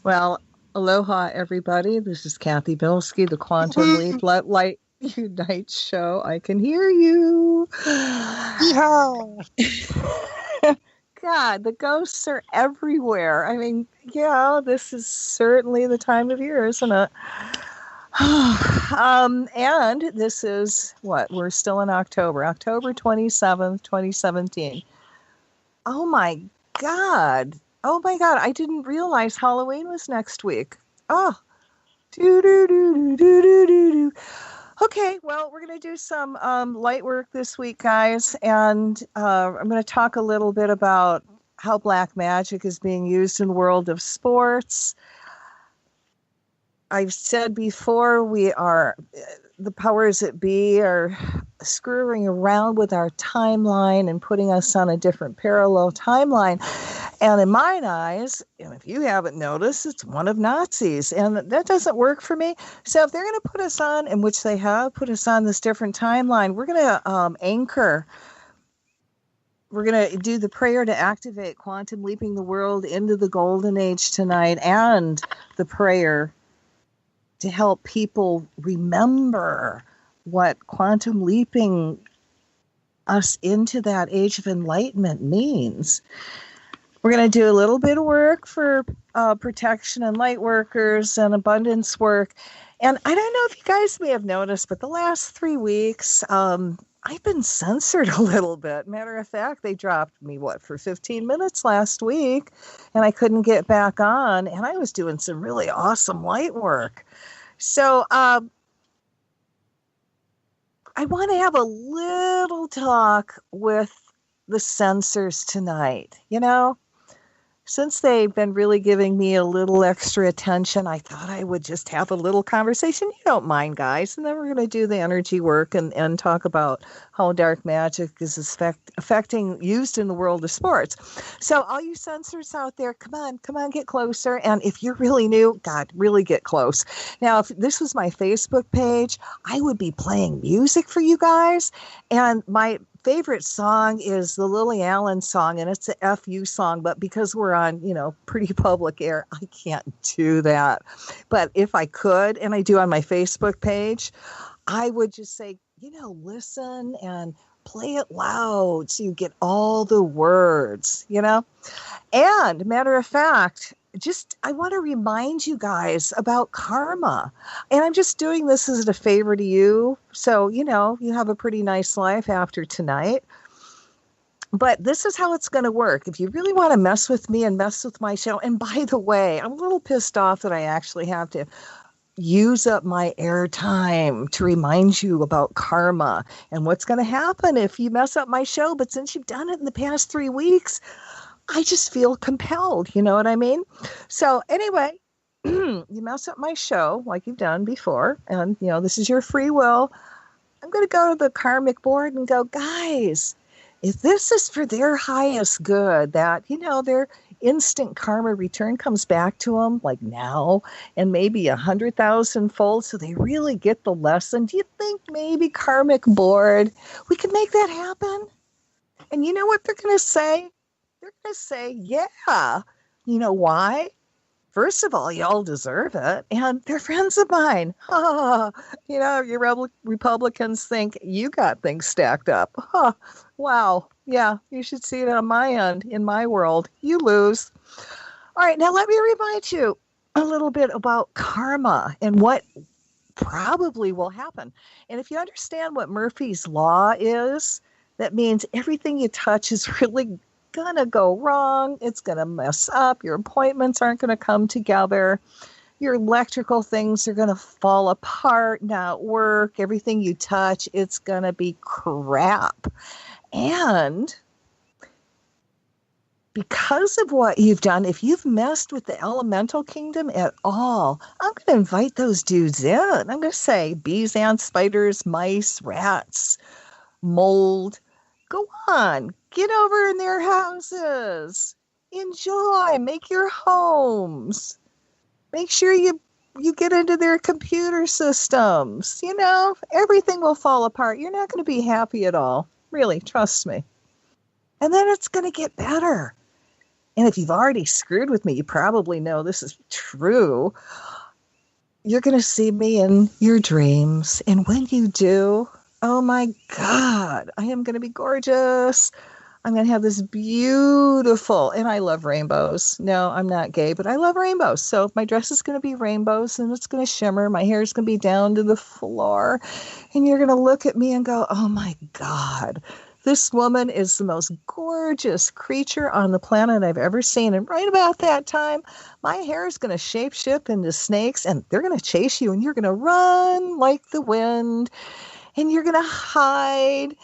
Well, aloha, everybody. This is Cathy Bilsky, the Quantum Leap Let Light Unite show. I can hear you. Yeehaw! God, the ghosts are everywhere. I mean, yeah, this is certainly the time of year, isn't it? And this is what? We're still in October 27th, 2017. Oh my God. Oh my God. I didn't realize Halloween was next week. Oh, do do do do do do do do. Okay, well, we're going to do some light work this week, guys, and I'm going to talk a little bit about how black magic is being used in the world of sports. I've said before, the powers that be are screwing around with our timeline and putting us on a different parallel timeline. And in my eyes, and if you haven't noticed, it's one of Nazis. And that doesn't work for me. So if they're going to put us on, in which they have put us on this different timeline, we're going to anchor. We're going to do the prayer to activate quantum leaping the world into the golden age tonight, and the prayer to help people remember what quantum leaping us into that age of enlightenment means. We're going to do a little bit of work for protection and light workers and abundance work. And I don't know if you guys may have noticed, but the last 3 weeks, I've been censored a little bit. Matter of fact, they dropped me, for 15 minutes last week, and I couldn't get back on. And I was doing some really awesome light work. So I want to have a little talk with the censors tonight. Since they've been really giving me a little extra attention, I thought I would just have a little conversation. You don't mind, guys. And then we're going to do the energy work and talk about how dark magic is affecting used in the world of sports. So all you censors out there, come on, get closer. And if you're really new, God, really get close. Now, if this was my Facebook page, I would be playing music for you guys. And my favorite song is the Lily Allen song, and it's a FU song, but because we're on, pretty public air, I can't do that. But if I could, and I do on my Facebook page, I would just say, listen and play it loud so you get all the words, And matter of fact, I want to remind you guys about karma. And I'm just doing this as a favor to you. So, you have a pretty nice life after tonight. But this is how it's going to work. If you really want to mess with me and mess with my show, and by the way, I'm a little pissed off that I actually have to use up my airtime to remind you about karma and what's going to happen if you mess up my show. But since you've done it in the past 3 weeks, I just feel compelled. You know what I mean? So anyway, you mess up my show like you've done before, and this is your free will. I'm going to go to the karmic board and go, guys, if this is for their highest good, that their instant karma return comes back to them like now, and maybe 100,000 fold, so they really get the lesson. Do you think maybe karmic board, we can make that happen? And you know what they're going to say? They're going to say, yeah. You know why? First of all, y'all deserve it. And they're friends of mine. Your Republicans think you got things stacked up. Wow. Yeah, you should see it on my end. In my world, you lose. All right, now let me remind you a little bit about karma and what probably will happen. And if you understand what Murphy's Law is, that means everything you touch is really gonna go wrong. It's gonna mess up. Your appointments aren't gonna come together. Your electrical things are gonna fall apart, not work. Everything you touch, it's gonna be crap. And because of what you've done, if you've messed with the elemental kingdom at all, I'm going to invite those dudes in. I'm going to say bees, ants, spiders, mice, rats, mold. Go on, get over in their houses. Enjoy, make your homes. Make sure you get into their computer systems. Everything will fall apart. You're not going to be happy at all. Really, trust me. And then it's going to get better. And if you've already screwed with me, you probably know this is true. You're going to see me in your dreams. And when you do, oh my God, I am going to be gorgeous. I'm going to have this beautiful, and I love rainbows. No, I'm not gay, but I love rainbows. So my dress is going to be rainbows and it's going to shimmer. My hair is going to be down to the floor. And you're going to look at me and go, oh my God, this woman is the most gorgeous creature on the planet I've ever seen. And right about that time, my hair is going to shapeshift into snakes and they're going to chase you and you're going to run like the wind and you're going to hide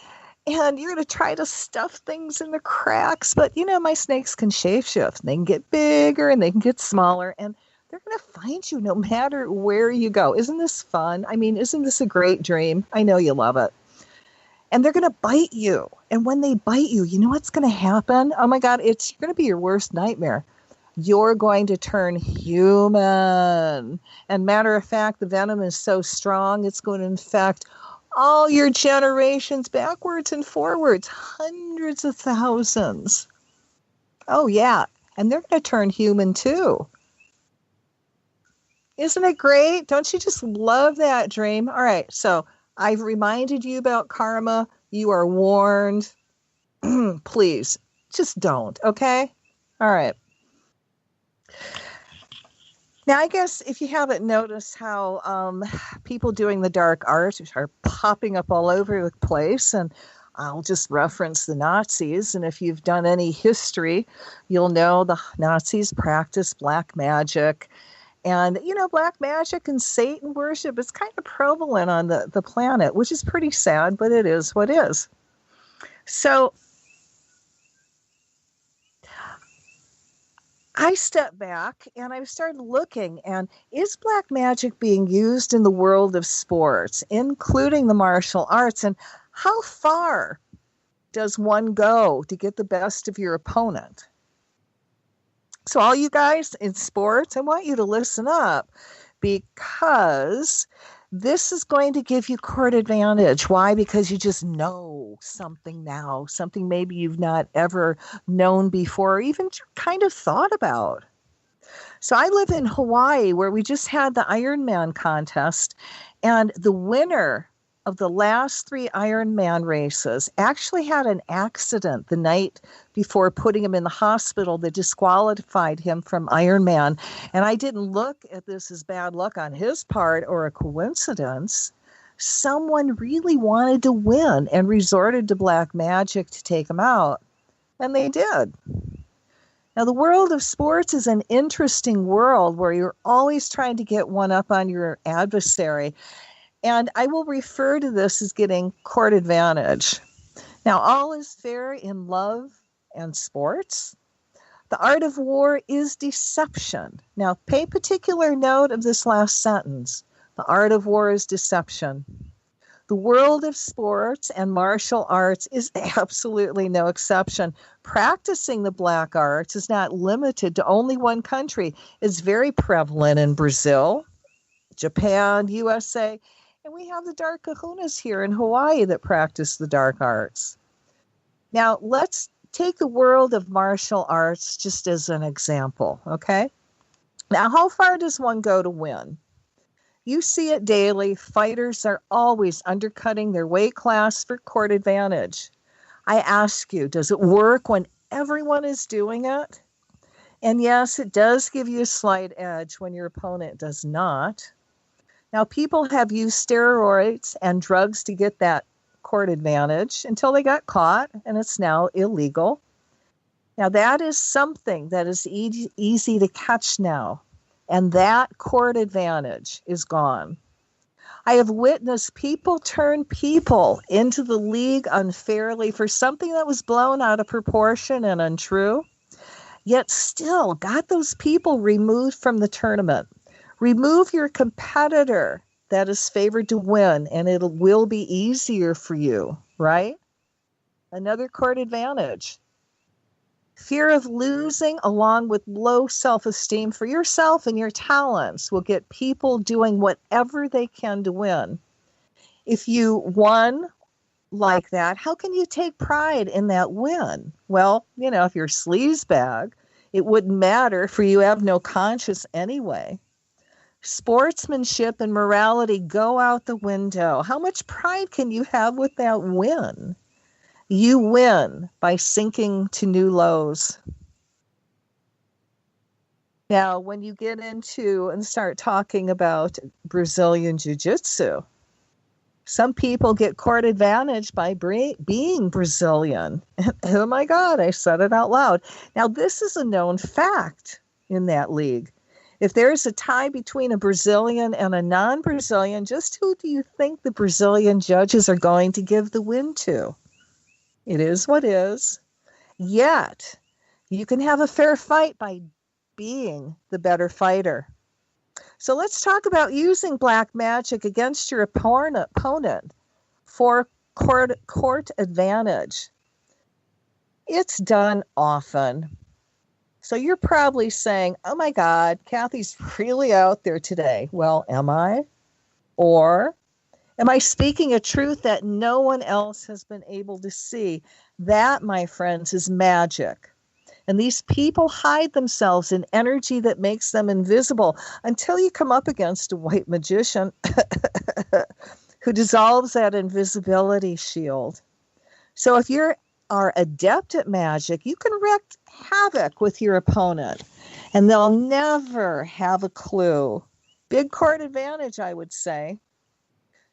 and you're going to try to stuff things in the cracks. But, my snakes can shapeshift. They can get bigger and they can get smaller. And they're going to find you no matter where you go. Isn't this fun? I mean, isn't this a great dream? I know you love it. And they're going to bite you. And when they bite you, you know what's going to happen? Oh, my God, it's going to be your worst nightmare. You're going to turn human. And matter of fact, the venom is so strong, it's going to infect all your generations backwards and forwards, hundreds of thousands. Oh, yeah. And they're going to turn human too. Isn't it great? Don't you just love that dream? All right. So I've reminded you about karma. You are warned. Please, just don't. Okay. All right. Now, I guess if you haven't noticed how people doing the dark arts are popping up all over the place, and I'll just reference the Nazis. And if you've done any history, you'll know the Nazis practiced black magic. And, black magic and Satan worship is kind of prevalent on the planet, which is pretty sad, but it is what is. So I stepped back and I started looking, and is black magic being used in the world of sports, including the martial arts? And how far does one go to get the best of your opponent? So all you guys in sports, I want you to listen up, because this is going to give you court advantage. Why? Because you just know something now, something maybe you've not ever known before, or even kind of thought about. So I live in Hawaii, where we just had the Ironman contest, and the winner of the last 3 Ironman races actually had an accident the night before putting him in the hospital that disqualified him from Ironman. And I didn't look at this as bad luck on his part or a coincidence. Someone really wanted to win and resorted to black magic to take him out. And they did. Now, the world of sports is an interesting world where you're always trying to get one up on your adversary. And I will refer to this as getting court advantage. Now, all is fair in love and sports. The art of war is deception. Now, pay particular note of this last sentence. The art of war is deception. The world of sports and martial arts is absolutely no exception. Practicing the black arts is not limited to only one country. It's very prevalent in Brazil, Japan, USA, and we have the dark kahunas here in Hawaii that practice the dark arts. Now, let's take the world of martial arts just as an example, okay? Now, how far does one go to win? You see it daily. Fighters are always undercutting their weight class for court advantage. I ask you, does it work when everyone is doing it? And yes, it does give you a slight edge when your opponent does not. Now, people have used steroids and drugs to get that court advantage until they got caught, and it's now illegal. Now, that is something that is easy to catch now, and that court advantage is gone. I have witnessed people turn people into the league unfairly for something that was blown out of proportion and untrue, yet still got those people removed from the tournament. Remove your competitor that is favored to win, and it will be easier for you, right? Another court advantage. Fear of losing, along with low self-esteem for yourself and your talents, will get people doing whatever they can to win. If you won like that, how can you take pride in that win? Well, if you're sleazebag, It wouldn't matter, for you have no conscience anyway. Sportsmanship and morality go out the window. How much pride can you have with that win? You win by sinking to new lows. Now, when you get into and start talking about Brazilian Jiu-Jitsu, some people get court advantage by being Brazilian. Oh my God, I said it out loud. Now, this is a known fact in that league. If there's a tie between a Brazilian and a non-Brazilian, just who do you think the Brazilian judges are going to give the win to? It is what is. Yet, you can have a fair fight by being the better fighter. So let's talk about using black magic against your opponent for court advantage. It's done often. So you're probably saying, oh my God, Cathy's really out there today. Well, am I? Or am I speaking a truth that no one else has been able to see? That, my friends, is magic. And these people hide themselves in energy that makes them invisible until you come up against a white magician who dissolves that invisibility shield. So if you are adept at magic, you can wreak havoc with your opponent, and they'll never have a clue. Big court advantage, I would say.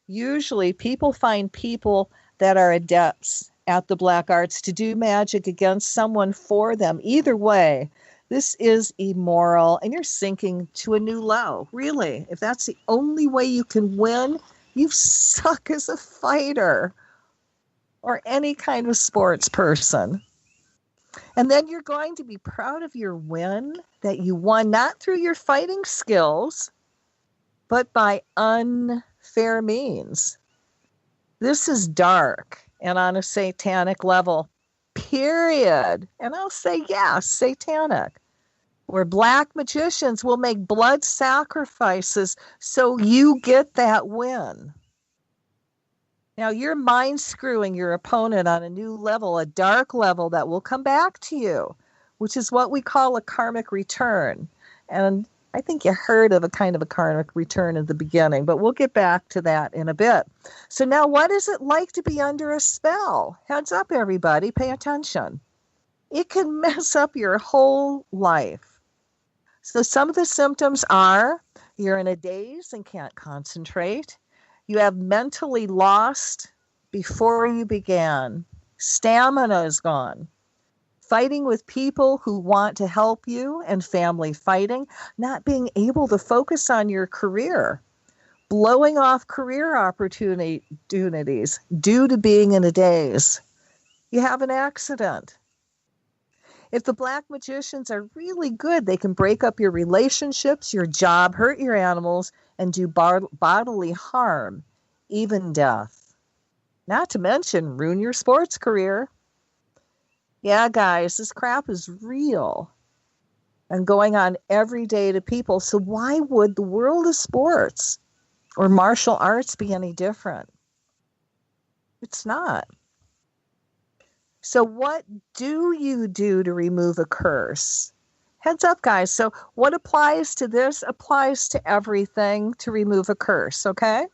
Usually people find people that are adepts at the black arts to do magic against someone for them. Either way, this is immoral, and you're sinking to a new low. Really, if that's the only way you can win, you suck as a fighter or any kind of sports person. And then you're going to be proud of your win, that you won not through your fighting skills, but by unfair means. This is dark and on a satanic level, period. And I'll say, yes, satanic, where black magicians will make blood sacrifices so you get that win. Now, you're mind screwing your opponent on a new level, a dark level that will come back to you, which is what we call a karmic return. And I think you heard of a kind of a karmic return at the beginning, but we'll get back to that in a bit. So now, what is it like to be under a spell? Heads up, everybody, pay attention. It can mess up your whole life. So some of the symptoms are you're in a daze and can't concentrate. You have mentally lost before you began. Stamina is gone. Fighting with people who want to help you and family fighting, not being able to focus on your career, blowing off career opportunities due to being in a daze. You have an accident. If the black magicians are really good, they can break up your relationships, your job, hurt your animals, and do bodily harm, even death. Not to mention ruin your sports career. Yeah, guys, this crap is real and going on every day to people. So why would the world of sports or martial arts be any different? It's not. So what do you do to remove a curse? Heads up, guys. So what applies to this applies to everything to remove a curse, okay?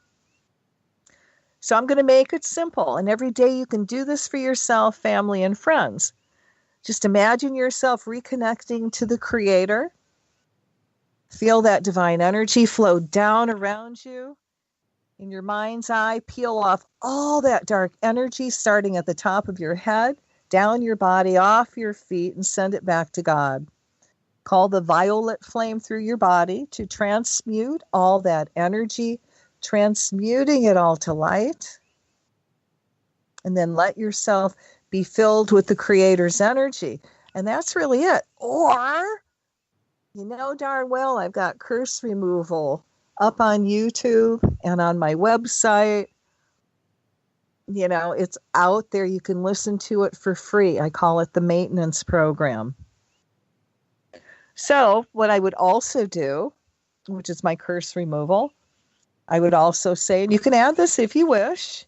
So I'm going to make it simple. And every day you can do this for yourself, family, and friends. Just imagine yourself reconnecting to the Creator. Feel that divine energy flow down around you. In your mind's eye, peel off all that dark energy starting at the top of your head, down your body, off your feet, and send it back to God. Call the violet flame through your body to transmute all that energy, transmuting it all to light. And then let yourself be filled with the Creator's energy. And that's really it. Or, you know darn well, I've got curse removal up on YouTube and on my website. You know, it's out there. You can listen to it for free. I call it the maintenance program. So what I would also do, which is my curse removal, I would also say, and you can add this if you wish,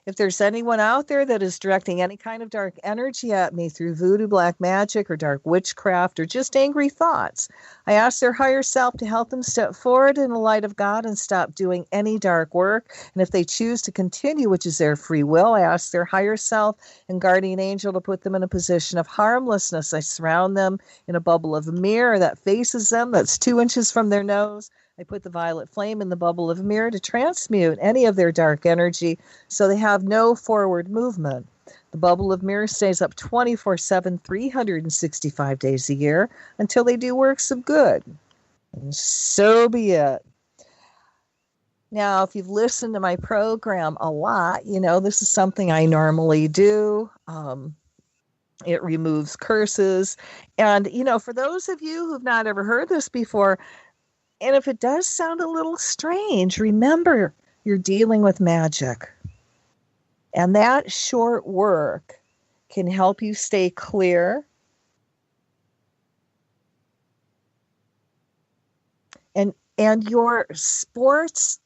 If there's anyone out there that is directing any kind of dark energy at me through voodoo, black magic, or dark witchcraft, or just angry thoughts, I ask their higher self to help them step forward in the light of God and stop doing any dark work. And if they choose to continue, which is their free will, I ask their higher self and guardian angel to put them in a position of harmlessness. I surround them in a bubble of mirror that faces them, that's 2 inches from their nose. I put the violet flame in the bubble of mirror to transmute any of their dark energy so they have no forward movement. The bubble of mirror stays up 24/7, 365 days a year until they do works of good. And so be it. Now, if you've listened to my program a lot, you know this is something I normally do. It removes curses. And, for those of you who've not ever heard this before, and if it does sound a little strange, remember you're dealing with magic. And that short work can help you stay clear and your sports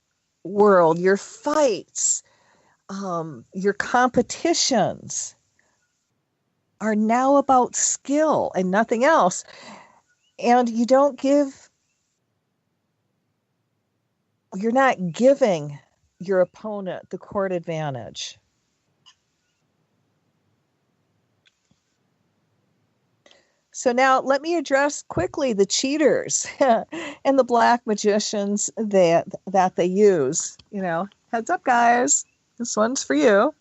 world, your fights, your competitions are now about skill and nothing else. And you're not giving your opponent the court advantage. So now let me address quickly the cheaters and the black magicians that they use. Heads up, guys. This one's for you.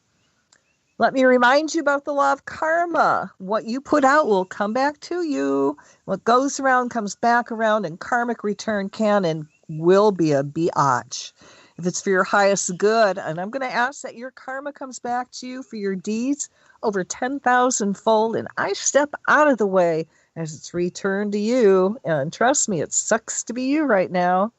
Let me remind you about the law of karma. What you put out will come back to you. What goes around comes back around, and karmic return can and will be a biatch. If it's for your highest good, and I'm going to ask that your karma comes back to you for your deeds over 10,000 fold, and I step out of the way as it's returned to you. And trust me, it sucks to be you right now.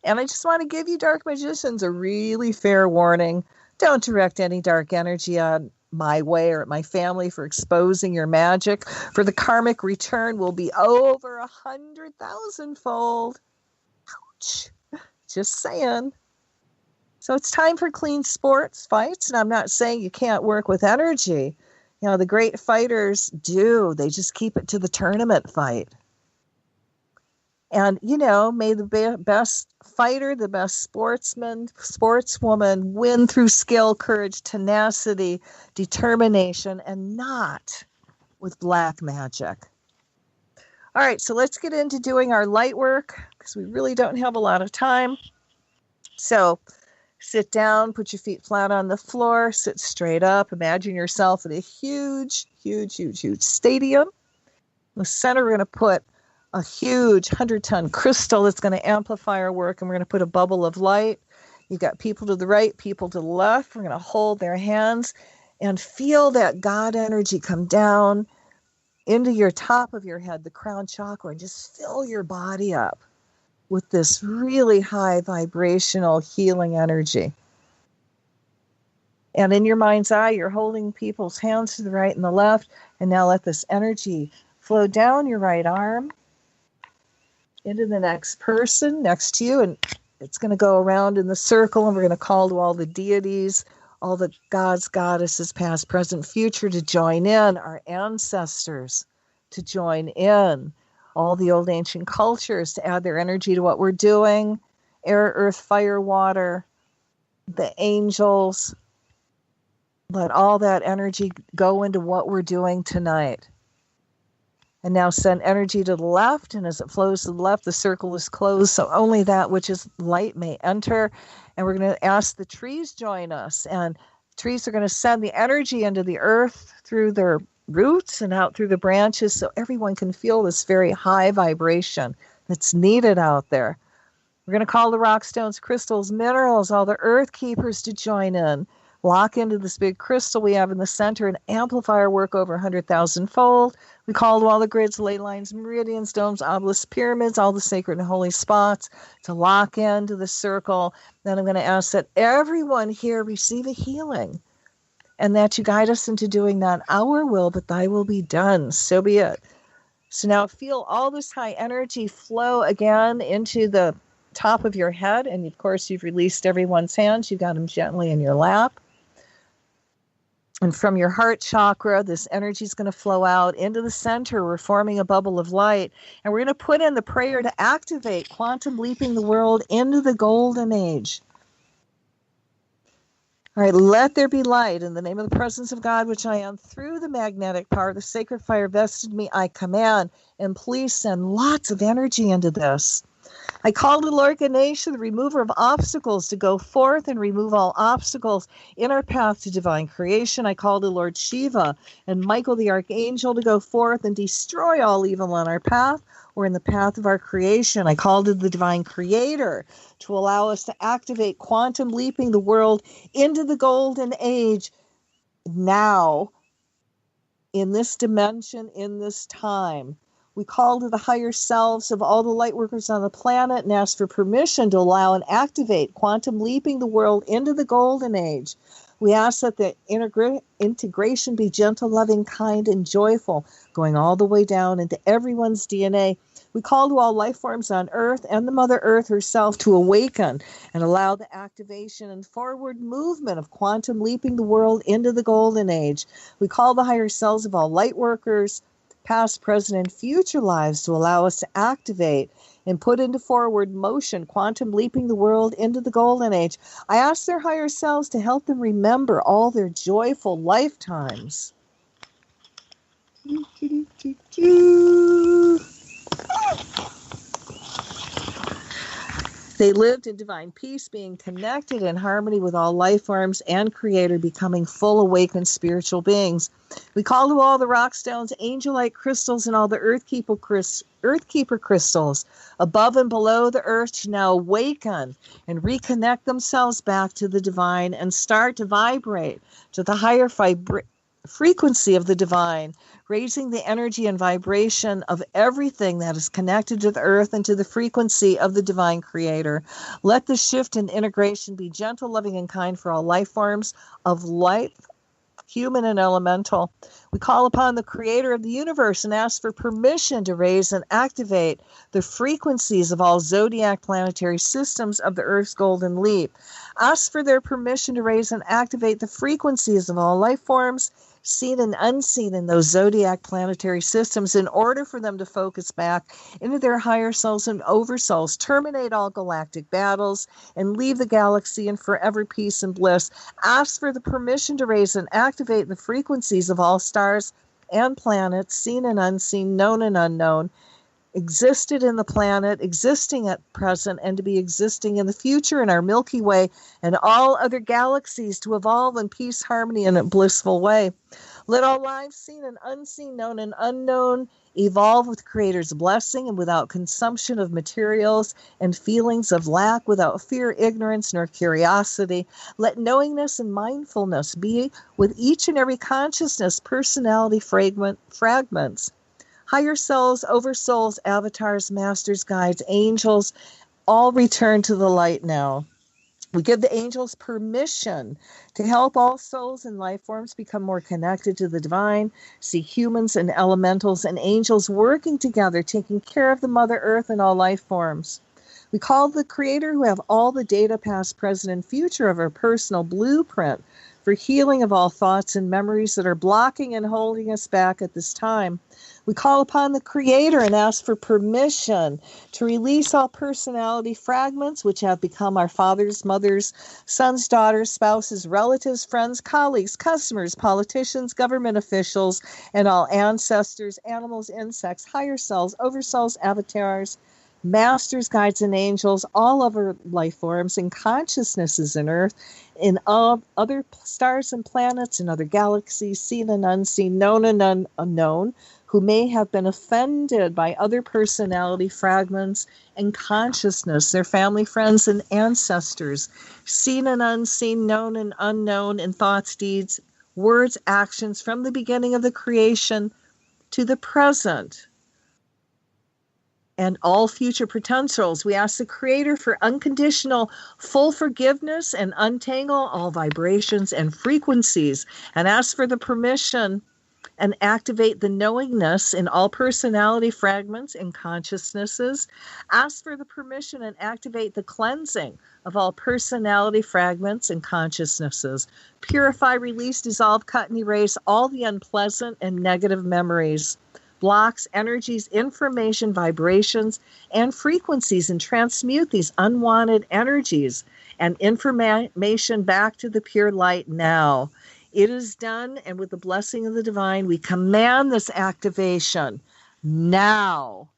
And I just want to give you dark magicians a really fair warning. Don't direct any dark energy on my way or at my family for exposing your magic, for the karmic return will be over 100,000 fold. Ouch. Just saying. So it's time for clean sports fights, and I'm not saying you can't work with energy. The great fighters do. They just keep it to the tournament fight. And, may the best fighter, the best sportsman, sportswoman win through skill, courage, tenacity, determination, and not with black magic. All right, so let's get into doing our light work because we really don't have a lot of time. So sit down, put your feet flat on the floor, sit straight up. Imagine yourself in a huge, huge, huge, huge stadium. In the center, we're going to put a huge 100-ton crystal that's going to amplify our work, and we're going to put a bubble of light. You got people to the right, people to the left. We're going to hold their hands and feel that God energy come down into your top of your head, the crown chakra, and just fill your body up with this really high vibrational healing energy. And in your mind's eye, you're holding people's hands to the right and the left, and now let this energy flow down your right arm into the next person next to you, and it's going to go around in the circle, and we're going to call to all the deities, all the gods, goddesses, past, present, future, to join in, our ancestors to join in, all the old ancient cultures to add their energy to what we're doing, air, earth, fire, water, the angels. Let all that energy go into what we're doing tonight. And now send energy to the left, and as it flows to the left, the circle is closed, so only that which is light may enter. And we're going to ask the trees join us, and trees are going to send the energy into the earth through their roots and out through the branches, so everyone can feel this very high vibration that's needed out there. We're going to call the rock, stones, crystals, minerals, all the earth keepers to join in. Lock into this big crystal we have in the center and amplify our work over 100,000 fold. We call to all the grids, ley lines, meridians, domes, obelisks, pyramids, all the sacred and holy spots to lock into the circle. Then I'm going to ask that everyone here receive a healing, and that you guide us into doing not our will, but thy will be done. So be it. So now feel all this high energy flow again into the top of your head. And of course, you've released everyone's hands. You've got them gently in your lap. And from your heart chakra, this energy is going to flow out into the center. We're forming a bubble of light. And we're going to put in the prayer to activate quantum leaping the world into the golden age. All right, let there be light in the name of the presence of God, which I am. Through the magnetic power, the sacred fire vested in me, I command. And please send lots of energy into this. I call to Lord Ganesha, the remover of obstacles, to go forth and remove all obstacles in our path to divine creation. I call to Lord Shiva and Michael the Archangel to go forth and destroy all evil on our path or in the path of our creation. I call to the Divine Creator to allow us to activate quantum leaping the world into the golden age now, in this dimension, in this time. We call to the higher selves of all the light workers on the planet and ask for permission to allow and activate quantum leaping the world into the golden age. We ask that the integration be gentle, loving, kind, and joyful, going all the way down into everyone's DNA. We call to all life forms on Earth and the Mother Earth herself to awaken and allow the activation and forward movement of quantum leaping the world into the golden age. We call the higher selves of all light workers, past, present, and future lives to allow us to activate and put into forward motion quantum leaping the world into the golden age. I ask their higher selves to help them remember all their joyful lifetimes. They lived in divine peace, being connected in harmony with all life forms and Creator, becoming full awakened spiritual beings. We call to all the rock stones, angelite crystals, and all the earthkeeper crystals above and below the earth to now awaken and reconnect themselves back to the divine and start to vibrate to the higher frequency of the divine, raising the energy and vibration of everything that is connected to the earth and to the frequency of the divine Creator. Let the shift and integration be gentle, loving, and kind for all life forms of life, human and elemental. We call upon the Creator of the universe and ask for permission to raise and activate the frequencies of all zodiac planetary systems of the Earth's golden leap. Ask for their permission to raise and activate the frequencies of all life forms, seen and unseen, in those zodiac planetary systems in order for them to focus back into their higher souls and oversouls, terminate all galactic battles, and leave the galaxy in forever peace and bliss. Ask for the permission to raise and activate the frequencies of all stars and planets, seen and unseen, known and unknown, existed in the planet, existing at present, and to be existing in the future in our Milky Way and all other galaxies to evolve in peace, harmony, and a blissful way. Let all lives seen and unseen, known and unknown, evolve with Creator's blessing and without consumption of materials and feelings of lack, without fear, ignorance, nor curiosity. Let knowingness and mindfulness be with each and every consciousness, personality fragments. Higher selves, oversouls, avatars, masters, guides, angels, all return to the light now. We give the angels permission to help all souls and life forms become more connected to the divine, see humans and elementals and angels working together, taking care of the Mother Earth and all life forms. We call the Creator, who have all the data, past, present, and future of our personal blueprint for healing of all thoughts and memories that are blocking and holding us back at this time. We call upon the Creator and ask for permission to release all personality fragments which have become our fathers, mothers, sons, daughters, spouses, relatives, friends, colleagues, customers, politicians, government officials, and all ancestors, animals, insects, higher selves, oversouls, avatars, masters, guides, and angels, all other life forms and consciousnesses in Earth, in all other stars and planets and other galaxies, seen and unseen, known and unknown, who may have been offended by other personality fragments and consciousness, their family, friends, and ancestors, seen and unseen, known and unknown, in thoughts, deeds, words, actions, from the beginning of the creation to the present, and all future potentials. We ask the Creator for unconditional full forgiveness and untangle all vibrations and frequencies, and ask for the permission and activate the knowingness in all personality fragments and consciousnesses. Ask for the permission and activate the cleansing of all personality fragments and consciousnesses. Purify, release, dissolve, cut, and erase all the unpleasant and negative memories, blocks, energies, information, vibrations, and frequencies, and transmute these unwanted energies and information back to the pure light now. It is done, and with the blessing of the divine, we command this activation now.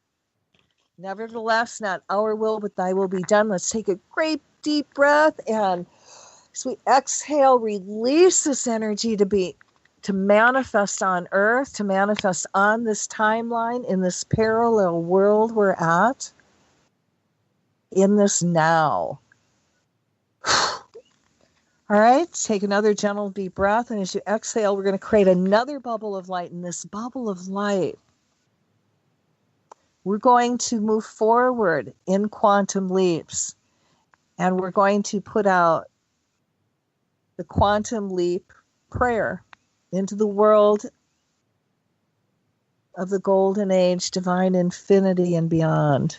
Nevertheless, not our will, but thy will be done. Let's take a great deep breath, and as we exhale, release this energy to manifest on earth, to manifest on this timeline, in this parallel world we're at, in this now. All right, take another gentle deep breath, and as you exhale, we're going to create another bubble of light. In this bubble of light, we're going to move forward in quantum leaps, and we're going to put out the quantum leap prayer into the world of the golden age, divine infinity, and beyond.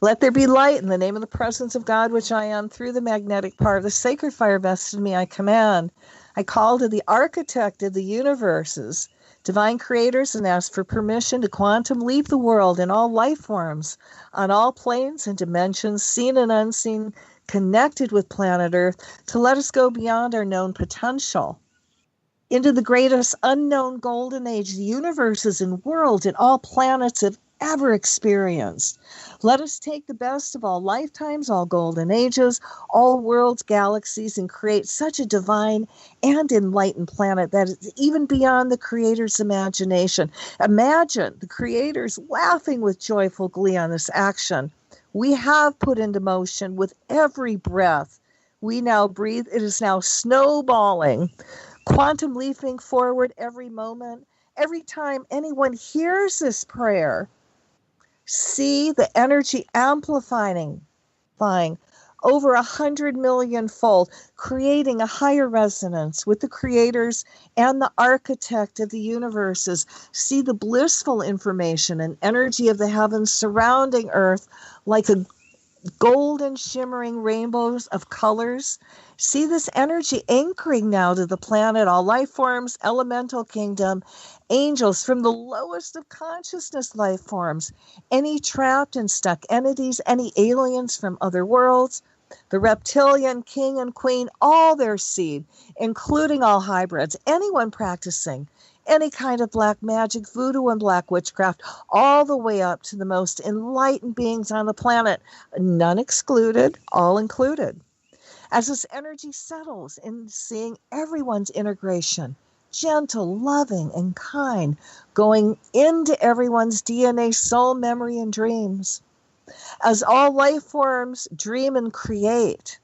Let there be light in the name of the presence of God, which I am, through the magnetic power of the sacred fire vested in me, I command. I call to the architect of the universes, divine creators, and ask for permission to quantum leap the world in all life forms, on all planes and dimensions, seen and unseen, connected with planet Earth, to let us go beyond our known potential, into the greatest unknown golden age the universes and worlds and all planets have ever experienced. Let us take the best of all lifetimes, all golden ages, all worlds, galaxies, and create such a divine and enlightened planet that is even beyond the Creator's imagination. Imagine the Creators laughing with joyful glee on this action we have put into motion with every breath we now breathe. It is now snowballing, quantum leaping forward every moment. Every time anyone hears this prayer, see the energy amplifying over 100 million fold, creating a higher resonance with the creators and the architect of the universes. See the blissful information and energy of the heavens surrounding Earth like a golden shimmering rainbows of colors. See this energy anchoring now to the planet, all life forms, elemental kingdom, angels from the lowest of consciousness life forms, any trapped and stuck entities, any aliens from other worlds, the reptilian king and queen, all their seed, including all hybrids, anyone practicing any kind of black magic, voodoo, and black witchcraft, all the way up to the most enlightened beings on the planet, none excluded, all included. As this energy settles in seeing everyone's integration, gentle, loving, and kind, going into everyone's DNA, soul, memory, and dreams. As all life forms dream and create,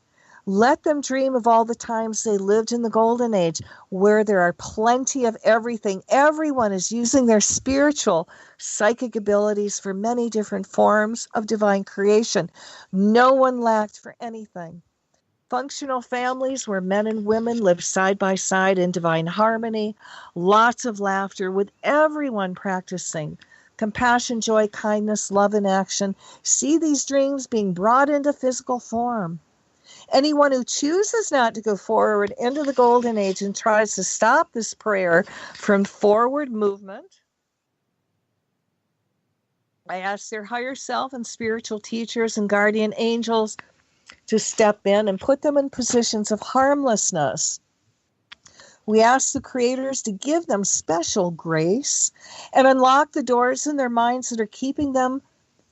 let them dream of all the times they lived in the golden age, where there are plenty of everything. Everyone is using their spiritual, psychic abilities for many different forms of divine creation. No one lacked for anything. Functional families where men and women live side by side in divine harmony. Lots of laughter with everyone practicing compassion, joy, kindness, love in action. See these dreams being brought into physical form. Anyone who chooses not to go forward into the golden age and tries to stop this prayer from forward movement, I ask their higher self and spiritual teachers and guardian angels to step in and put them in positions of harmlessness. We ask the creators to give them special grace and unlock the doors in their minds that are keeping them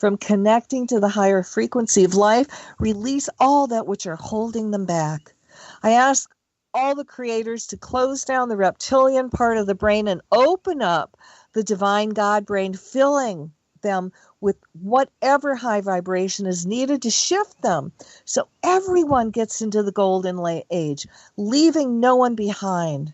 from connecting to the higher frequency of life. Release all that which are holding them back. I ask all the creators to close down the reptilian part of the brain and open up the divine God brain, filling them with whatever high vibration is needed to shift them so everyone gets into the golden age, leaving no one behind.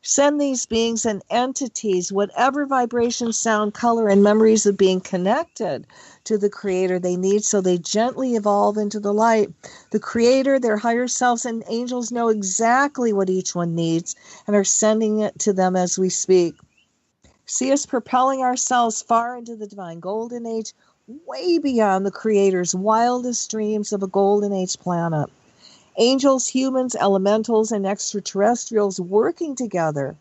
Send these beings and entities whatever vibration, sound, color, and memories of being connected to the Creator they need, so they gently evolve into the light. The Creator, their higher selves, and angels know exactly what each one needs and are sending it to them as we speak. See us propelling ourselves far into the divine golden age, way beyond the Creator's wildest dreams of a golden age planet. Angels, humans, elementals, and extraterrestrials working together.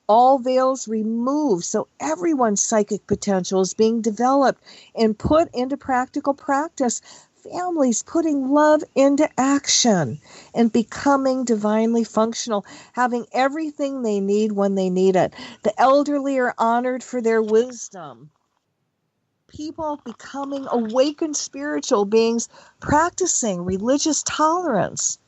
All veils removed, so everyone's psychic potential is being developed and put into practical practice. Families putting love into action and becoming divinely functional, having everything they need when they need it. The elderly are honored for their wisdom. People becoming awakened spiritual beings, practicing religious tolerance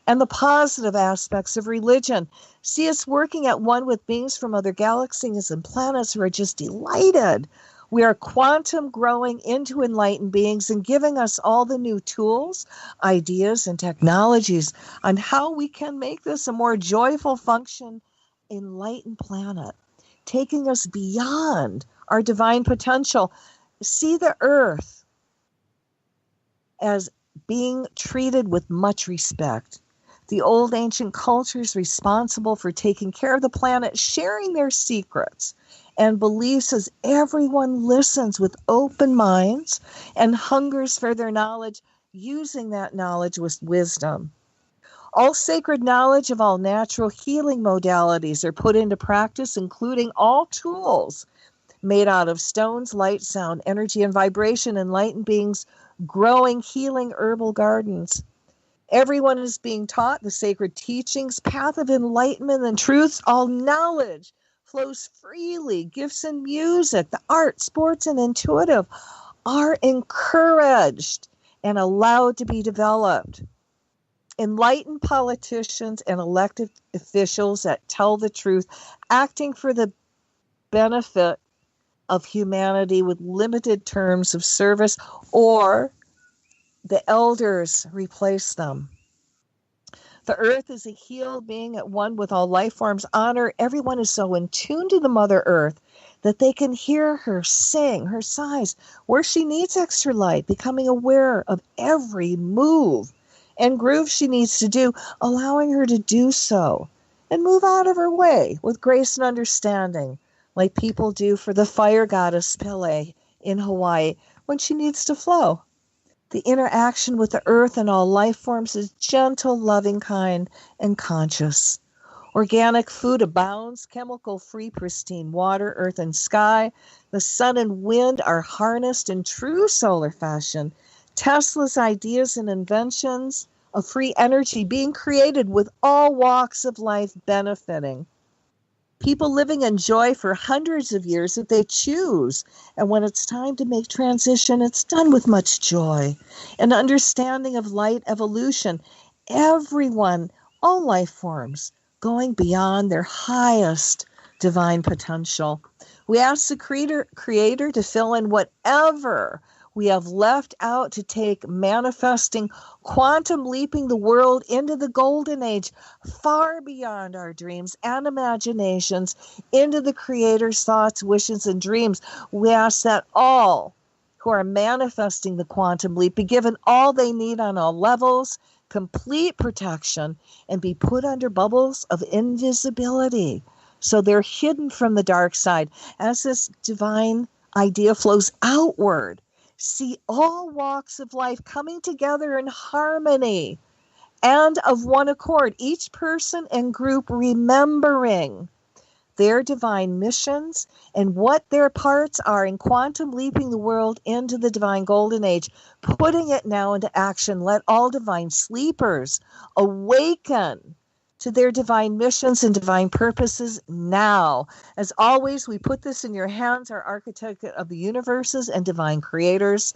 and the positive aspects of religion. See us working at one with beings from other galaxies and planets who are just delighted. We are quantum growing into enlightened beings and giving us all the new tools, ideas, and technologies on how we can make this a more joyful function, enlightened planet, taking us beyond our divine potential. See the earth as being treated with much respect. The old ancient cultures responsible for taking care of the planet, sharing their secrets and beliefs as everyone listens with open minds and hungers for their knowledge, using that knowledge with wisdom. All sacred knowledge of all natural healing modalities are put into practice, including all tools made out of stones, light, sound, energy, and vibration, enlightened beings growing healing herbal gardens. Everyone is being taught the sacred teachings, path of enlightenment and truths. All knowledge flows freely. Gifts in music, the art, sports, and intuitive are encouraged and allowed to be developed. Enlightened politicians and elected officials that tell the truth, acting for the benefit of humanity with limited terms of service, or the elders replace them. The earth is a healed being at one with all life forms. Honor. Everyone is so in tune to the Mother Earth that they can hear her sing, her sighs, where she needs extra light, becoming aware of every move and groove she needs to do, allowing her to do so and move out of her way with grace and understanding, like people do for the fire goddess Pele in Hawaii when she needs to flow. The interaction with the earth and all life forms is gentle, loving, kind, and conscious. Organic food abounds, chemical-free, pristine water, earth, and sky. The sun and wind are harnessed in true solar fashion. Tesla's ideas and inventions of free energy being created with all walks of life benefiting. People living in joy for hundreds of years if they choose. And when it's time to make transition, it's done with much joy. An understanding of light evolution. Everyone, all life forms, going beyond their highest divine potential. We ask the Creator to fill in whatever we have left out to take manifesting, quantum leaping the world into the golden age, far beyond our dreams and imaginations, into the Creator's thoughts, wishes, and dreams. We ask that all who are manifesting the quantum leap be given all they need on all levels, complete protection, and be put under bubbles of invisibility, so they're hidden from the dark side. As this divine idea flows outward, see all walks of life coming together in harmony and of one accord, each person and group remembering their divine missions and what their parts are in quantum leaping the world into the divine golden age, putting it now into action. Let all divine sleepers awaken to their divine missions and divine purposes now. As always, we put this in your hands, our architect of the universes and divine creators.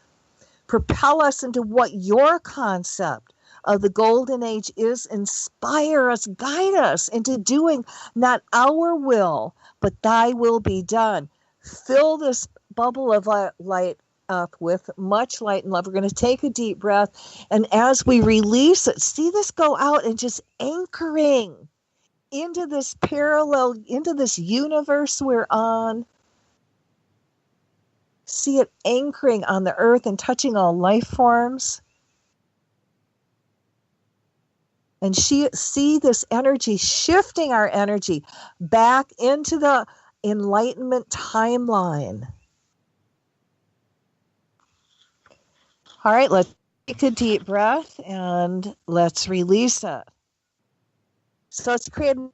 Propel us into what your concept of the golden age is. Inspire us, guide us into doing not our will, but thy will be done. Fill this bubble of light up with much light and love. We're going to take a deep breath, and as we release it, see this go out and just anchoring into this parallel, into this universe we're on. See it anchoring on the earth and touching all life forms. And see this energy shifting our energy back into the Enlightenment timeline. All right, let's take a deep breath and let's release it. So it's created.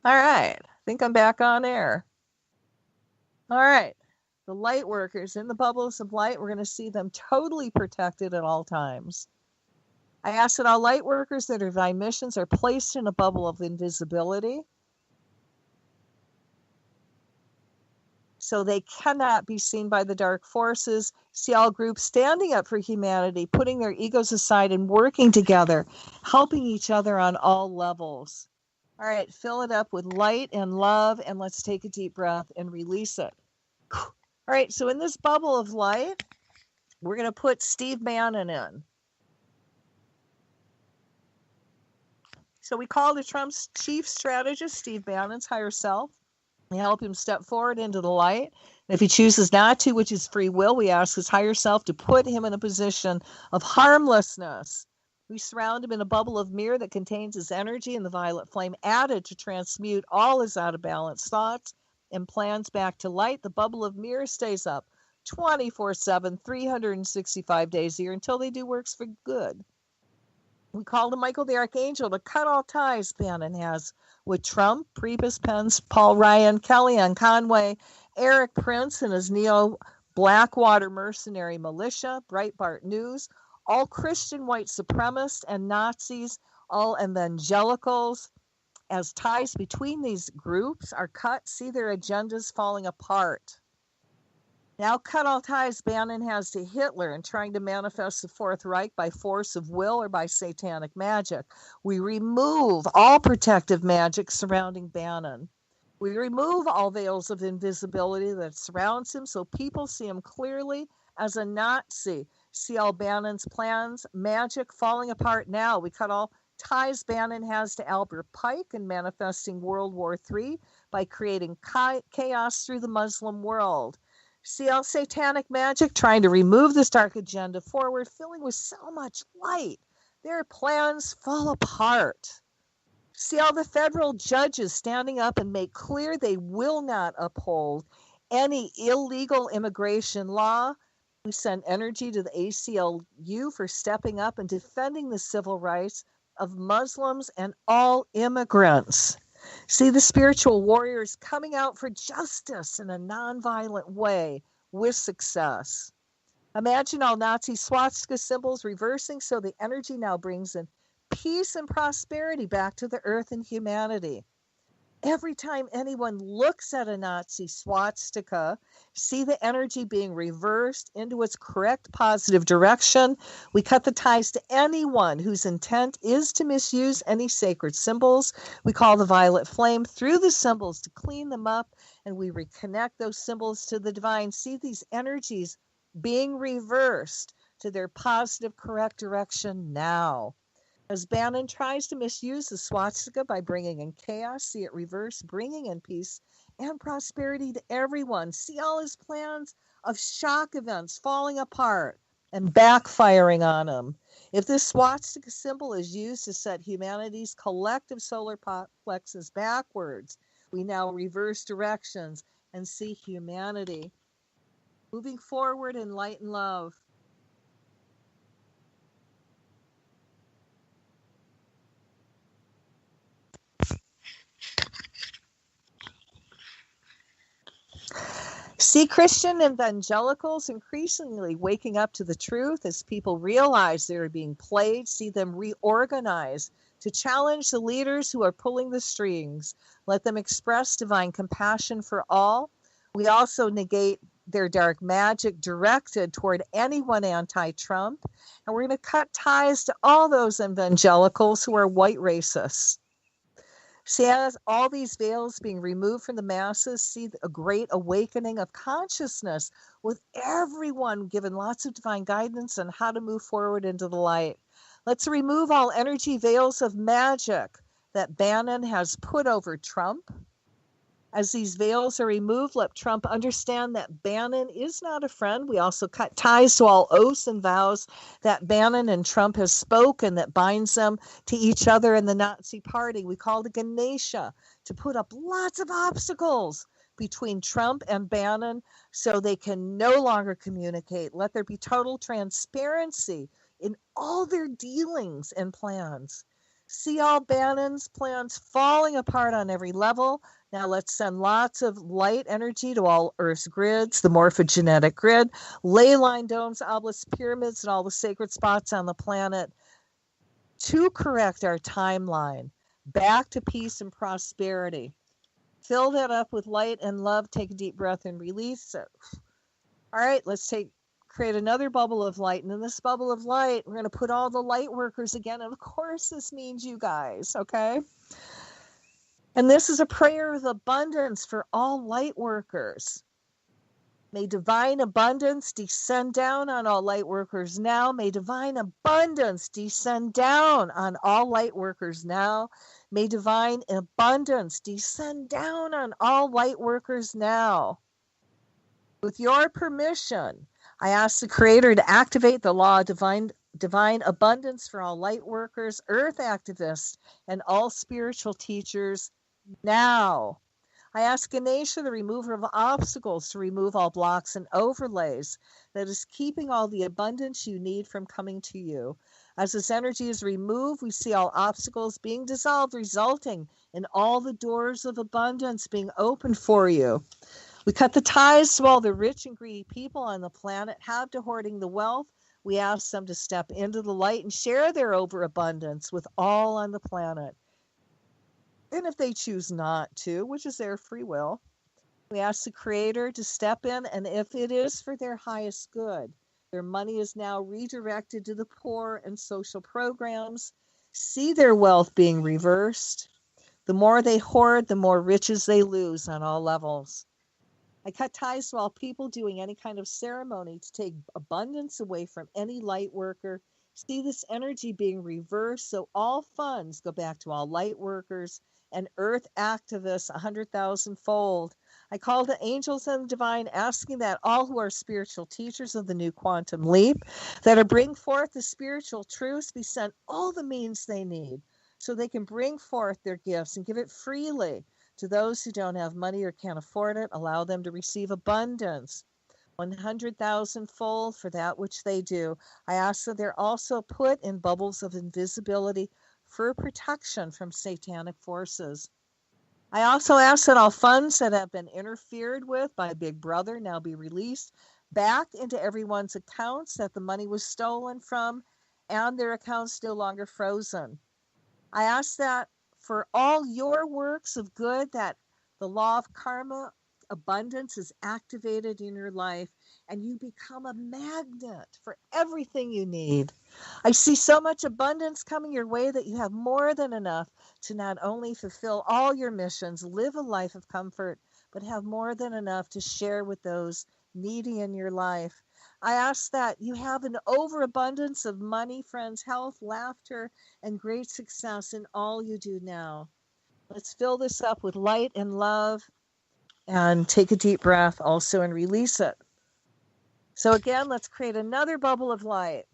All right, I think I'm back on air. All right, the light workers in the bubbles of light, we're going to see them totally protected at all times. I ask that all light workers that are divine missions are placed in a bubble of invisibility so they cannot be seen by the dark forces. See all groups standing up for humanity, putting their egos aside and working together, helping each other on all levels. All right, fill it up with light and love, and let's take a deep breath and release it. All right, so in this bubble of light, we're going to put Steve Bannon in. So we call the Trump's chief strategist, Steve Bannon's higher self. We help him step forward into the light. And if he chooses not to, which is free will, we ask his higher self to put him in a position of harmlessness. We surround him in a bubble of mirror that contains his energy and the violet flame added to transmute all his out of balance thoughts and plans back to light. The bubble of mirror stays up 24/7, 365 days a year until they do works for good. We called him Michael the Archangel to cut all ties Bannon has with Trump, Priebus, Pence, Paul Ryan, Kellyanne Conway, Eric Prince and his neo-Blackwater mercenary militia, Breitbart News, all Christian white supremacists and Nazis, all evangelicals. As ties between these groups are cut, see their agendas falling apart. Now cut all ties Bannon has to Hitler and trying to manifest the Fourth Reich by force of will or by satanic magic. We remove all protective magic surrounding Bannon. We remove all veils of invisibility that surrounds him so people see him clearly as a Nazi. See all Bannon's plans, magic falling apart now. We cut all ties Bannon has to Albert Pike and manifesting World War III by creating chaos through the Muslim world. See all satanic magic trying to remove this dark agenda forward, filling with so much light. Their plans fall apart. See all the federal judges standing up and make clear they will not uphold any illegal immigration law. We send energy to the ACLU for stepping up and defending the civil rights of Muslims and all immigrants. See the spiritual warriors coming out for justice in a nonviolent way with success. Imagine all Nazi swastika symbols reversing so the energy now brings in peace and prosperity back to the earth and humanity. Every time anyone looks at a Nazi swastika, see the energy being reversed into its correct positive direction. We cut the ties to anyone whose intent is to misuse any sacred symbols. We call the violet flame through the symbols to clean them up, and we reconnect those symbols to the divine. See these energies being reversed to their positive, correct direction now. As Bannon tries to misuse the swastika by bringing in chaos, see it reverse, bringing in peace and prosperity to everyone. See all his plans of shock events falling apart and backfiring on him. If this swastika symbol is used to set humanity's collective solar plexus backwards, we now reverse directions and see humanity moving forward in light and love. See Christian evangelicals increasingly waking up to the truth as people realize they are being played. See them reorganize to challenge the leaders who are pulling the strings. Let them express divine compassion for all. We also negate their dark magic directed toward anyone anti-Trump. And we're going to cut ties to all those evangelicals who are white racists. See, as all these veils being removed from the masses, see a great awakening of consciousness with everyone given lots of divine guidance on how to move forward into the light. Let's remove all energy veils of magic that Bannon has put over Trump. As these veils are removed, let Trump understand that Bannon is not a friend. We also cut ties to all oaths and vows that Bannon and Trump has spoken that binds them to each other in the Nazi party. We called it Ganesha to put up lots of obstacles between Trump and Bannon so they can no longer communicate. Let there be total transparency in all their dealings and plans. See all Bannon's plans falling apart on every level. Now let's send lots of light energy to all Earth's grids, the morphogenetic grid, ley line domes, obelisks, pyramids, and all the sacred spots on the planet to correct our timeline back to peace and prosperity. Fill that up with light and love. Take a deep breath and release it. All right, let's create another bubble of light. And in this bubble of light, we're going to put all the light workers again. And of course, this means you guys, okay? And this is a prayer of abundance for all light workers. May divine abundance descend down on all light workers now. May divine abundance descend down on all light workers now. May divine abundance descend down on all light workers now. With your permission, I ask the Creator to activate the law of divine abundance for all light workers, earth activists, and all spiritual teachers now. I ask Ganesha, the remover of obstacles, to remove all blocks and overlays that is keeping all the abundance you need from coming to you. As this energy is removed, we see all obstacles being dissolved, resulting in all the doors of abundance being opened for you. We cut the ties to all the rich and greedy people on the planet have to hoarding the wealth. We ask them to step into the light and share their overabundance with all on the planet. And if they choose not to, which is their free will, we ask the Creator to step in, and if it is for their highest good, their money is now redirected to the poor and social programs. See their wealth being reversed. The more they hoard, the more riches they lose on all levels. I cut ties to all people doing any kind of ceremony to take abundance away from any light worker. See this energy being reversed so all funds go back to all light workers and earth activists 100,000-fold. I call the angels and the divine, asking that all who are spiritual teachers of the new quantum leap that are bring forth the spiritual truths be sent all the means they need so they can bring forth their gifts and give it freely. To those who don't have money or can't afford it, allow them to receive abundance, 100,000-fold for that which they do. I ask that they're also put in bubbles of invisibility for protection from satanic forces. I also ask that all funds that have been interfered with by Big Brother now be released back into everyone's accounts that the money was stolen from and their accounts no longer frozen. I ask that for all your works of good, that the law of karma abundance is activated in your life and you become a magnet for everything you need. I see so much abundance coming your way that you have more than enough to not only fulfill all your missions, live a life of comfort, but have more than enough to share with those needy in your life. I ask that you have an overabundance of money, friends, health, laughter, and great success in all you do now. Let's fill this up with light and love and take a deep breath also and release it. So again, let's create another bubble of light.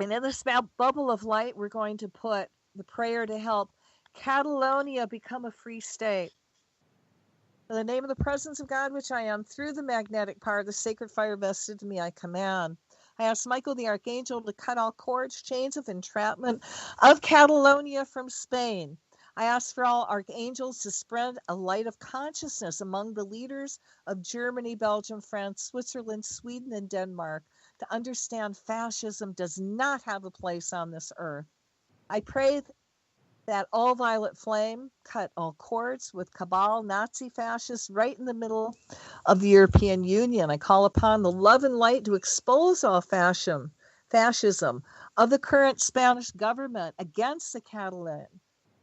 And in this bubble of light, we're going to put the prayer to help Catalonia become a free state. In the name of the presence of God, which I am, through the magnetic power of the sacred fire vested in me, I command. I ask Michael the Archangel to cut all cords, chains of entrapment of Catalonia from Spain. I ask for all archangels to spread a light of consciousness among the leaders of Germany, Belgium, France, Switzerland, Sweden, and Denmark to understand fascism does not have a place on this earth. I pray that all violet flame cut all cords with cabal Nazi fascists right in the middle of the European Union. I call upon the love and light to expose all fascism of the current Spanish government against the Catalan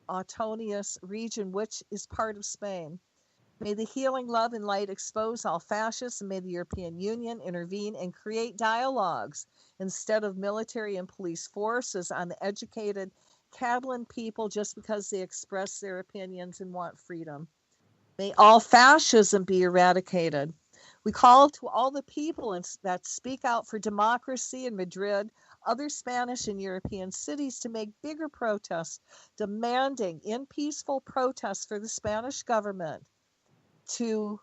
autonomous region, which is part of Spain. May the healing love and light expose all fascists, and may the European Union intervene and create dialogues instead of military and police forces on the educated Catalan people just because they express their opinions and want freedom. May all fascism be eradicated. We call to all the people that speak out for democracy in Madrid, other Spanish and European cities to make bigger protests, demanding in peaceful protests for the Spanish government to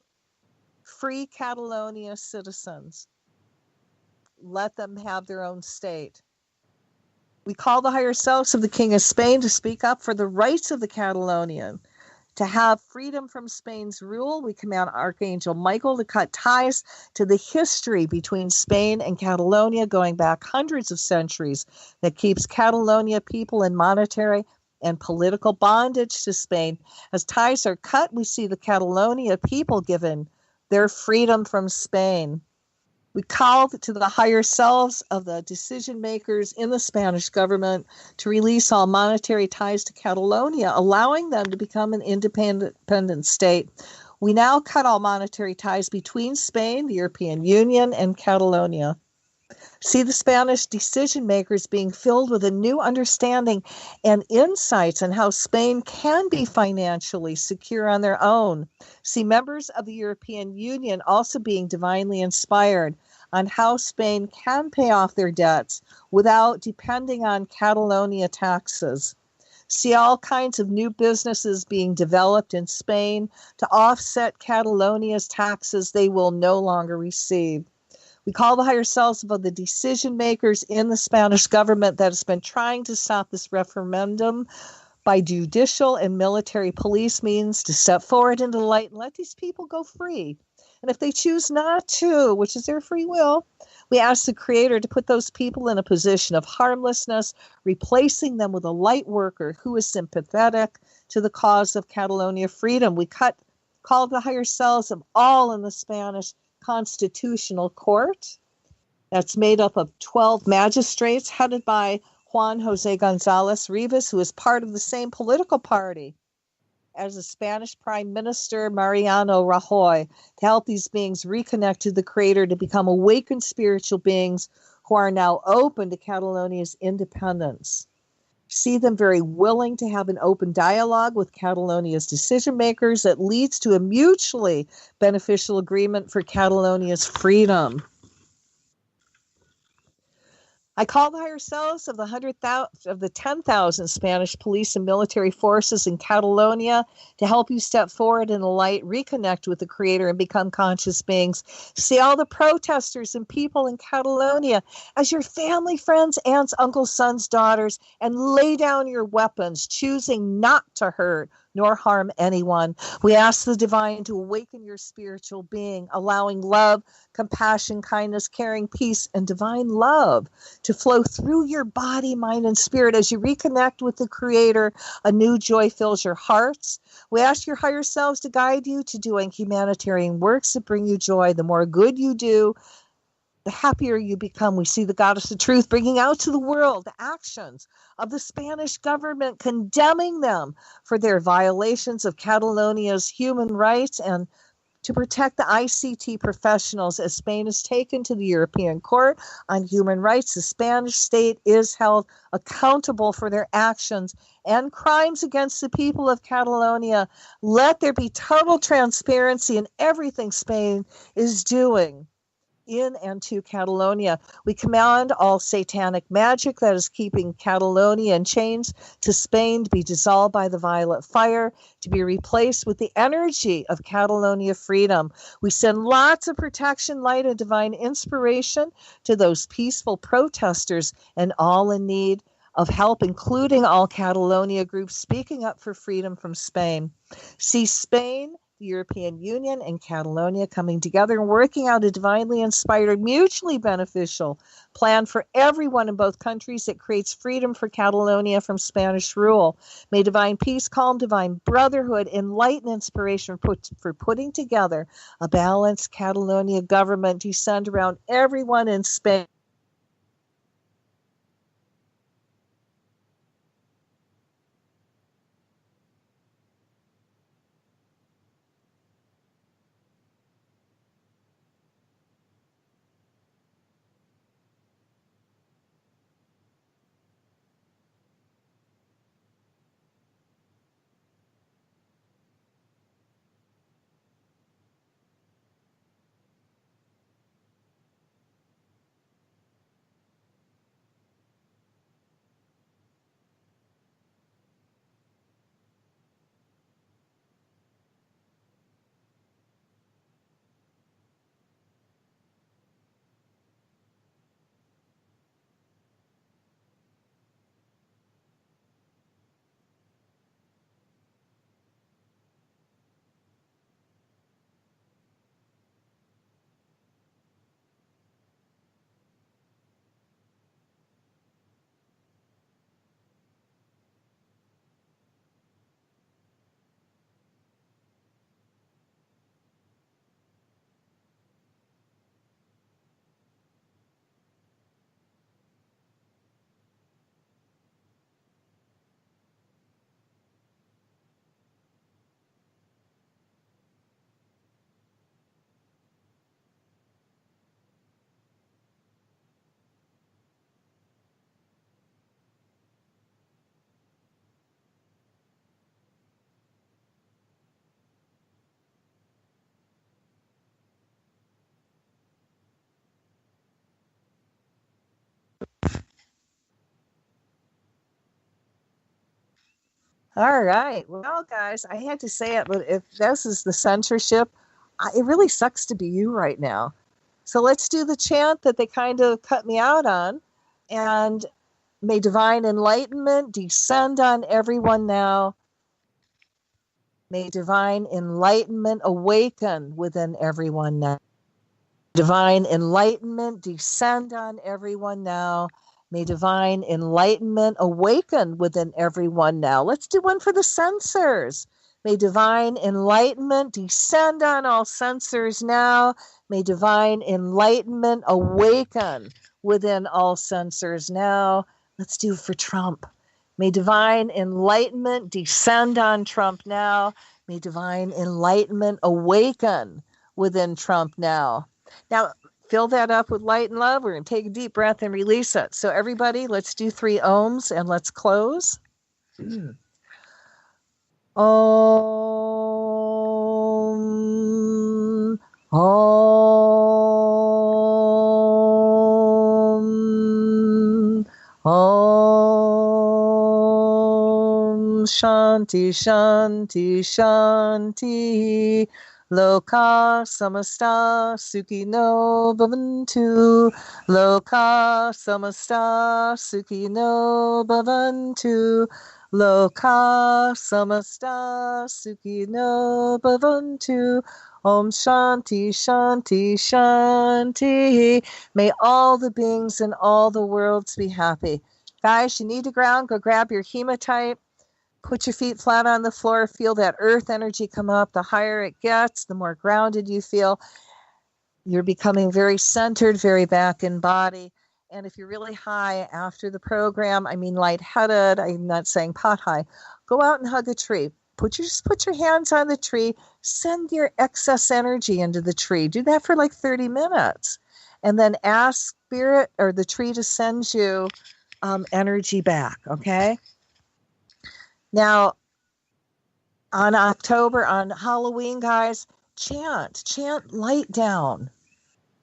free Catalonia citizens. Let them have their own state. We call the higher selves of the King of Spain to speak up for the rights of the Catalonian, to have freedom from Spain's rule. We command Archangel Michael to cut ties to the history between Spain and Catalonia going back hundreds of centuries that keeps Catalonia people in monetary and political bondage to Spain. As ties are cut, we see the Catalonia people given their freedom from Spain. We call to the higher selves of the decision makers in the Spanish government to release all monetary ties to Catalonia, allowing them to become an independent state. We now cut all monetary ties between Spain, the European Union, and Catalonia. See the Spanish decision makers being filled with a new understanding and insights on how Spain can be financially secure on their own. See members of the European Union also being divinely inspired on how Spain can pay off their debts without depending on Catalonia taxes. See all kinds of new businesses being developed in Spain to offset Catalonia's taxes they will no longer receive. We call the higher selves of the decision makers in the Spanish government that has been trying to stop this referendum by judicial and military police means to step forward into the light and let these people go free. And if they choose not to, which is their free will, we ask the Creator to put those people in a position of harmlessness, replacing them with a light worker who is sympathetic to the cause of Catalonia freedom. We call the higher selves of all in the Spanish Constitutional Court. That's made up of 12 magistrates headed by Juan Jose Gonzalez Rivas, who is part of the same political party as the Spanish Prime Minister Mariano Rajoy, to help these beings reconnect to the Creator, to become awakened spiritual beings who are now open to Catalonia's independence. See them very willing to have an open dialogue with Catalonia's decision makers that leads to a mutually beneficial agreement for Catalonia's freedom. I call the higher selves of the 10,000 Spanish police and military forces in Catalonia to help you step forward in the light, reconnect with the Creator, and become conscious beings. See all the protesters and people in Catalonia as your family, friends, aunts, uncles, sons, daughters, and lay down your weapons, choosing not to hurt nor harm anyone. We ask the divine to awaken your spiritual being, allowing love, compassion, kindness, caring, peace, and divine love to flow through your body, mind, and spirit. As you reconnect with the Creator, a new joy fills your hearts. We ask your higher selves to guide you to doing humanitarian works that bring you joy. The more good you do, the happier you become. We see the Goddess of Truth bringing out to the world the actions of the Spanish government, condemning them for their violations of Catalonia's human rights, and to protect the ICT professionals as Spain is taken to the European Court on Human Rights. The Spanish state is held accountable for their actions and crimes against the people of Catalonia. Let there be total transparency in everything Spain is doing. in and to Catalonia. We command all satanic magic that is keeping Catalonia in chains to Spain to be dissolved by the violet fire, to be replaced with the energy of Catalonia freedom. We send lots of protection, light, and divine inspiration to those peaceful protesters and all in need of help, including all Catalonia groups speaking up for freedom from Spain. See Spain, the European Union, and Catalonia coming together and working out a divinely inspired, mutually beneficial plan for everyone in both countries that creates freedom for Catalonia from Spanish rule. May divine peace, calm, divine brotherhood, enlighten inspiration for putting together a balanced Catalonia government descend around everyone in Spain. All right. Well, guys, I had to say it, but if this is the censorship, it really sucks to be you right now. So let's do the chant that they kind of cut me out on. And may divine enlightenment descend on everyone now. May divine enlightenment awaken within everyone now. Divine enlightenment descend on everyone now. May divine enlightenment awaken within everyone now. Let's do one for the censors. May divine enlightenment descend on all censors now. May divine enlightenment awaken within all censors now. Let's do it for Trump. May divine enlightenment descend on Trump now. May divine enlightenment awaken within Trump now. Now, fill that up with light and love. We're going to take a deep breath and release it. So, everybody, let's do 3 ohms and let's close. Om. Om. Om. Shanti, Shanti, Shanti. Loka samasta sukhino bhavantu. Loka samasta sukhino bhavantu. Loka samasta sukhino bhavantu. Om Shanti, Shanti, Shanti. May all the beings in all the worlds be happy. Guys, you need to ground. Go grab your hematite. Put your feet flat on the floor. Feel that earth energy come up. The higher it gets, the more grounded you feel. You're becoming very centered, very back in body. And if you're really high after the program, I mean lightheaded, I'm not saying pot high, go out and hug a tree. Just put your hands on the tree. Send your excess energy into the tree. Do that for like 30 minutes. And then ask spirit or the tree to send you energy back, okay? Now, on Halloween, guys, chant light down.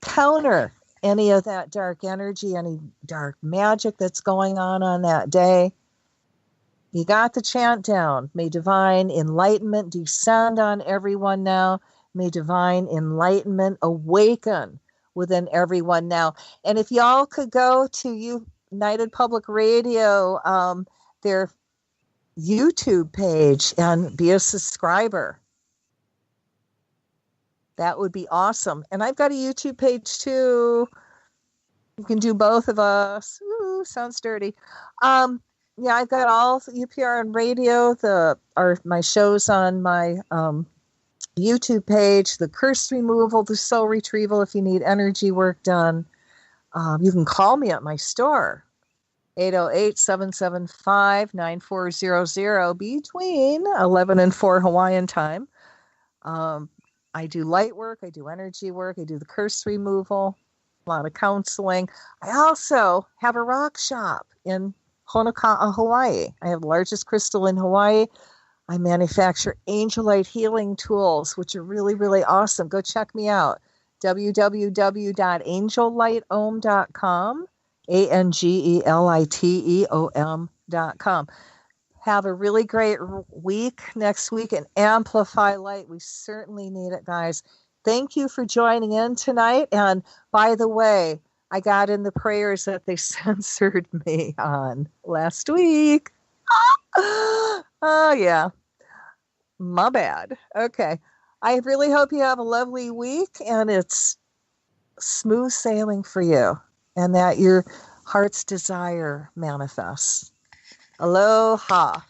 counter any of that dark energy, any dark magic that's going on that day. You got the chant down. May divine enlightenment descend on everyone now. May divine enlightenment awaken within everyone now. And if y'all could go to United Public Radio, their YouTube page, and be a subscriber, that would be awesome. And I've got a YouTube page too. You can do both of us. Ooh, sounds dirty. Yeah, I've got all UPRN radio, my shows on my YouTube page, the curse removal, the soul retrieval if you need energy work done. You can call me at my store, 808-775-9400 between 11 and 4 Hawaiian time. I do light work, I do energy work, I do the curse removal, a lot of counseling. I also have a rock shop in Honoka'a, Hawaii. I have the largest crystal in Hawaii. I manufacture angel light healing tools, which are really, really awesome. Go check me out. www.angelliteom.com, ANGELITEOM.com. Have a really great week next week and amplify light. We certainly need it, guys. Thank you for joining in tonight. And by the way, I got in the prayers that they censored me on last week. Oh, yeah. My bad. Okay. I really hope you have a lovely week and it's smooth sailing for you and that your heart's desire manifests. Aloha.